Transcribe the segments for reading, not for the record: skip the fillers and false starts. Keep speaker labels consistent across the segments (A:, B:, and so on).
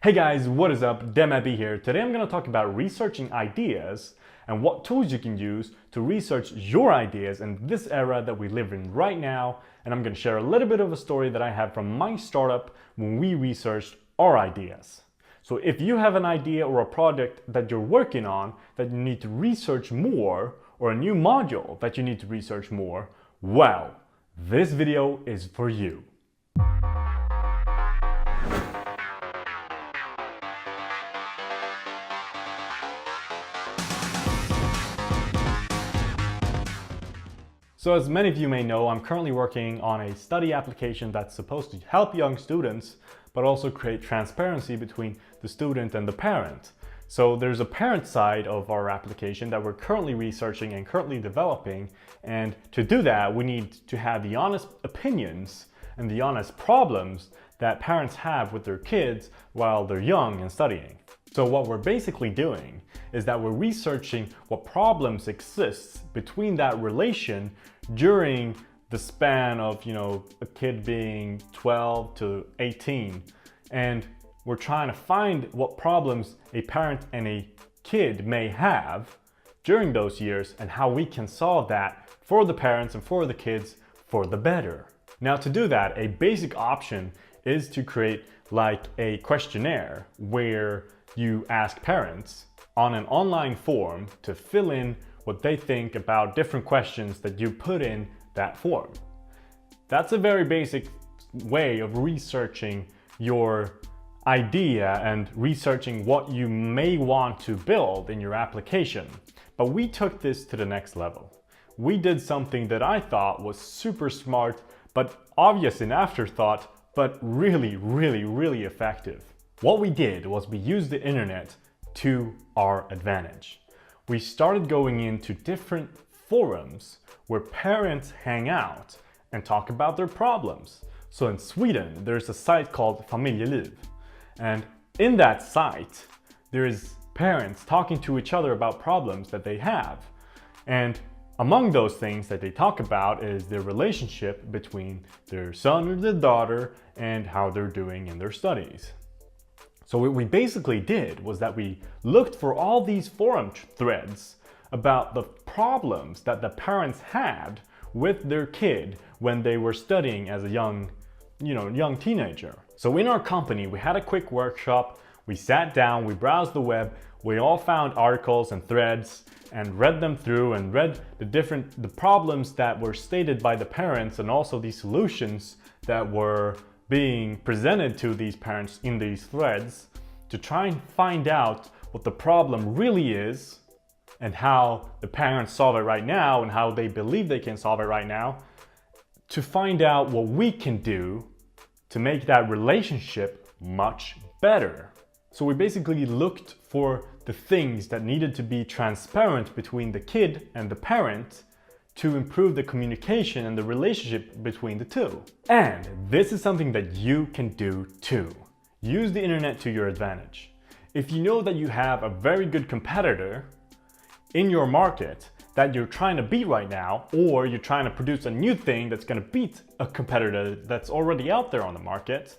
A: Hey guys, what is up? Demabi here. Today I'm going to talk about researching ideas and what tools you can use to research your ideas in this era that we live in right now. And I'm going to share a little bit of a story that I have from my startup when we researched our ideas. So if you have an idea or a project that you're working on that you need to research more, or a new module that you need to research more, well, this video is for you. So as many of you may know, I'm currently working on a study application that's supposed to help young students, but also create transparency between the student and the parent. So there's a parent side of our application that we're currently researching and currently developing. And to do that, we need to have the honest opinions and the honest problems that parents have with their kids while they're young and studying. So what we're basically doing is that we're researching what problems exist between that relation during the span of, a kid being 12 to 18. And we're trying to find what problems a parent and a kid may have during those years and how we can solve that for the parents and for the kids for the better. Now, to do that, a basic option is to create like a questionnaire where you ask parents on an online form to fill in what they think about different questions that you put in that form. That's a very basic way of researching your idea and researching what you may want to build in your application. But we took this to the next level. We did something that I thought was super smart, but obvious in afterthought, but really effective. What we did was we used the internet to our advantage. We started going into different forums where parents hang out and talk about their problems. So in Sweden, there's a site called Familjeliv. And in that site, there is parents talking to each other about problems that they have. And among those things that they talk about is their relationship between their son or their daughter and how they're doing in their studies. So what we basically did was that we looked for all these forum threads about the problems that the parents had with their kid when they were studying as a young teenager. So in our company, we had a quick workshop. We sat down, we browsed the web, we all found articles and threads and read them through and read the problems that were stated by the parents and also the solutions that were being presented to these parents in these threads to try and find out what the problem really is and how the parents solve it right now and how they believe they can solve it right now, to find out what we can do to make that relationship much better. So we basically looked for the things that needed to be transparent between the kid and the parent to improve the communication and the relationship between the two. And this is something that you can do too. Use the internet to your advantage. If you know that you have a very good competitor in your market that you're trying to beat right now, or you're trying to produce a new thing that's going to beat a competitor that's already out there on the market,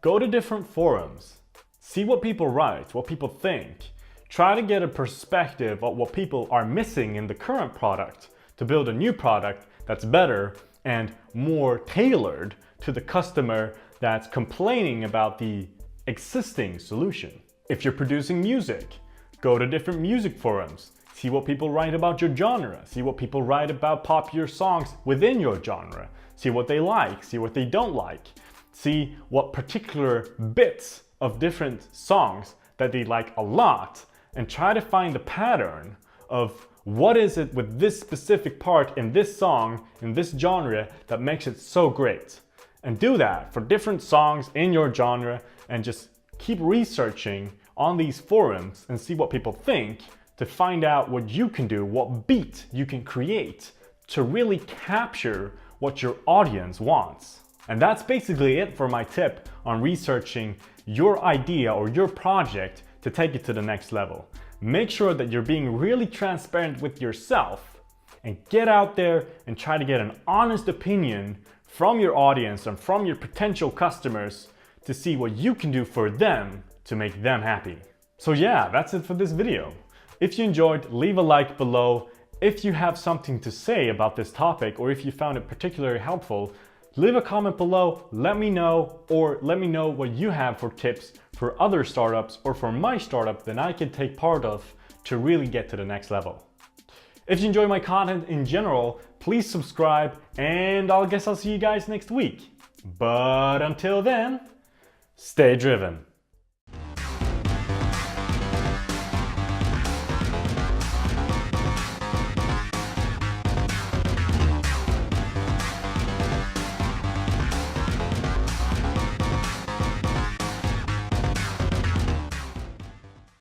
A: go to different forums. See what people write, what people think. Try to get a perspective of what people are missing in the current product to build a new product that's better and more tailored to the customer that's complaining about the existing solution. If you're producing music, go to different music forums. See what people write about your genre. See what people write about popular songs within your genre. See what they like, see what they don't like. See what particular bits of different songs that they like a lot, and try to find the pattern of what is it with this specific part in this song, in this genre, that makes it so great. And do that for different songs in your genre and just keep researching on these forums and see what people think to find out what you can do, what beat you can create to really capture what your audience wants. And that's basically it for my tip on researching your idea or your project to take it to the next level. Make sure that you're being really transparent with yourself and get out there and try to get an honest opinion from your audience and from your potential customers to see what you can do for them to make them happy. So yeah, that's it for this video. If you enjoyed, leave a like below. If you have something to say about this topic, or if you found it particularly helpful, leave a comment below, let me know, or let me know what you have for tips for other startups or for my startup that I can take part of to really get to the next level. If you enjoy my content in general, please subscribe, and I'll see you guys next week. But until then, stay driven.